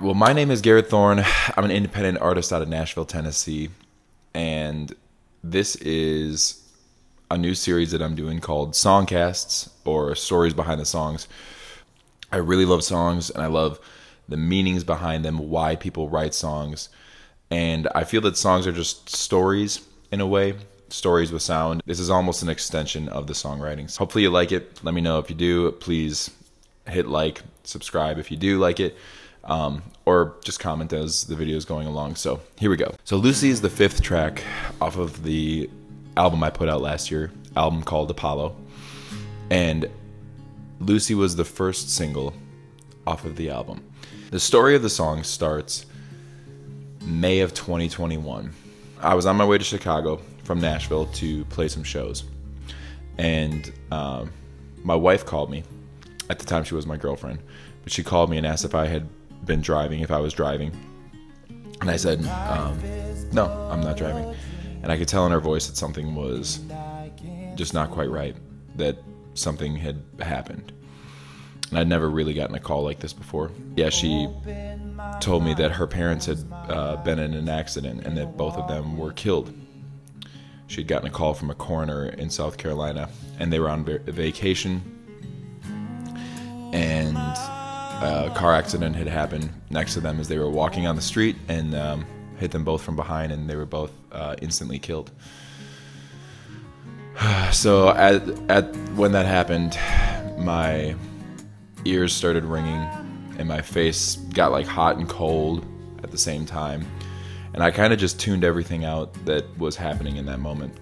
Well, my name is Garrett Thorne. I'm an independent artist out of Nashville, Tennessee. And this is a new series that I'm doing called Songcasts, or Stories Behind the Songs. I really love songs, and I love the meanings behind them, why people write songs. And I feel that songs are just stories in a way, stories with sound. This is almost an extension of the songwriting. Hopefully you like it. Let me know if you do. Please hit like, subscribe if you do like it, or just comment as the video is going along. So here we go. So Lucy is the fifth track off of the album I put out last year, album called Apollo. And Lucy was the first single off of the album. The story of the song starts May of 2021. I was on my way to Chicago from Nashville to play some shows. And my wife called me. At the time, she was my girlfriend. But she called me and asked if I had been driving, if I was driving. And I said, no, I'm not driving. And I could tell in her voice that something was just not quite right, that something had happened. And I'd never really gotten a call like this before. Yeah, she told me that her parents had been in an accident and that both of them were killed. She'd gotten a call from a coroner in South Carolina, and they were on vacation, and a car accident had happened next to them as they were walking on the street, and hit them both from behind, and they were both instantly killed. So at when that happened, my ears started ringing and my face got like hot and cold at the same time, and I kind of just tuned everything out that was happening in that moment.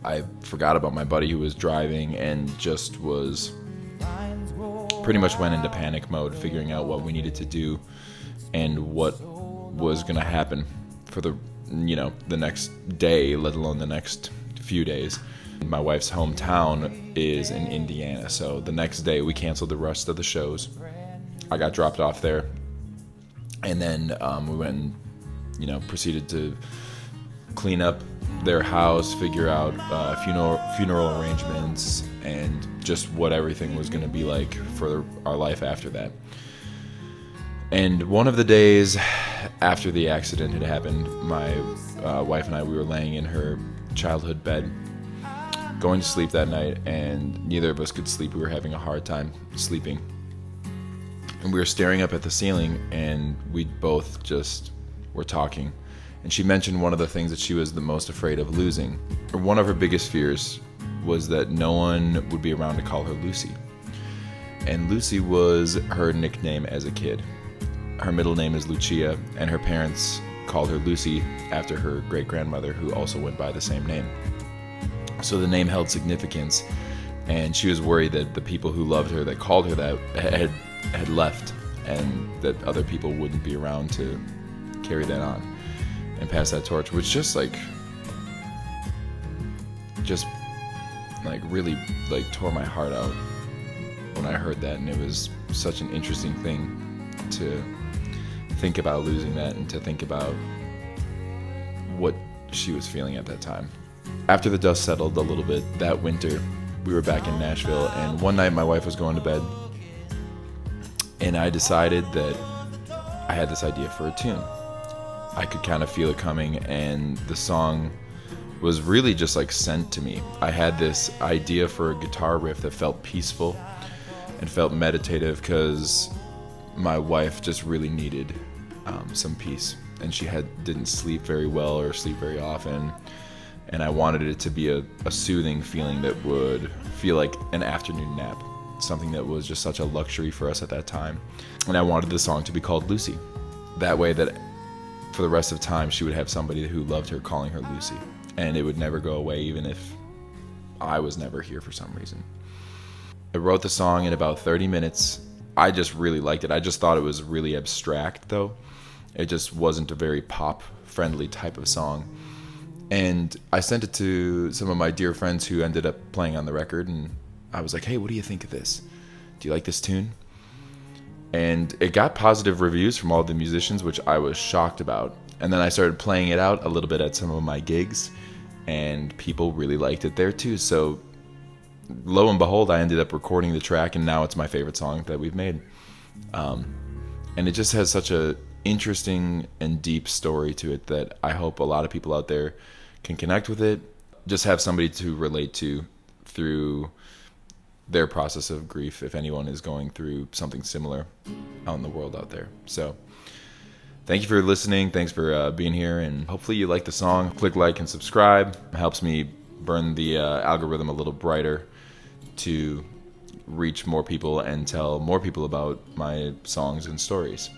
I forgot about my buddy who was driving and just was pretty much went into panic mode, figuring out what we needed to do and what was going to happen for the next day, let alone the next few days. My wife's hometown is in Indiana, so the next day we canceled the rest of the shows. I got dropped off there, and then we went and proceeded to clean up their house, figure out funeral arrangements, and just what everything was going to be like for our life after that. And one of the days after the accident had happened, my wife and I, we were laying in her childhood bed, going to sleep that night, and neither of us could sleep. We were having a hard time sleeping. And we were staring up at the ceiling, and we both just were talking. And she mentioned one of the things that she was the most afraid of losing. One of her biggest fears was that no one would be around to call her Lucy. And Lucy was her nickname as a kid. Her middle name is Lucia, and her parents called her Lucy after her great-grandmother, who also went by the same name. So the name held significance, and she was worried that the people who loved her, that called her that, had left, and that other people wouldn't be around to carry that on and pass that torch, which just really tore my heart out when I heard that. And it was such an interesting thing to think about losing that, and to think about what she was feeling at that time. After the dust settled a little bit that winter, we were back in Nashville, and one night my wife was going to bed, and I decided that I had this idea for a tune. I could kind of feel it coming, and the song was really just sent to me. I had this idea for a guitar riff that felt peaceful and felt meditative, because my wife just really needed some peace, and she didn't sleep very well or sleep very often, and I wanted it to be a soothing feeling that would feel like an afternoon nap, something that was just such a luxury for us at that time. And I wanted the song to be called Lucy. That way that for the rest of time she would have somebody who loved her calling her Lucy, and it would never go away, even if I was never here for some reason. I wrote the song in about 30 minutes. I just really liked it. I just thought it was really abstract, though. It just wasn't a very pop-friendly type of song. And I sent it to some of my dear friends who ended up playing on the record, and I was like, hey, what do you think of this? Do you like this tune? And it got positive reviews from all the musicians, which I was shocked about. And then I started playing it out a little bit at some of my gigs, and people really liked it there too. So lo and behold, I ended up recording the track, and now it's my favorite song that we've made. And it just has such a interesting and deep story to it that I hope a lot of people out there can connect with it, just have somebody to relate to through their process of grief, if anyone is going through something similar out in the world out there. So thank you for listening. Thanks for being here, and hopefully you like the song. Click like and subscribe. It helps me burn the algorithm a little brighter to reach more people and tell more people about my songs and stories.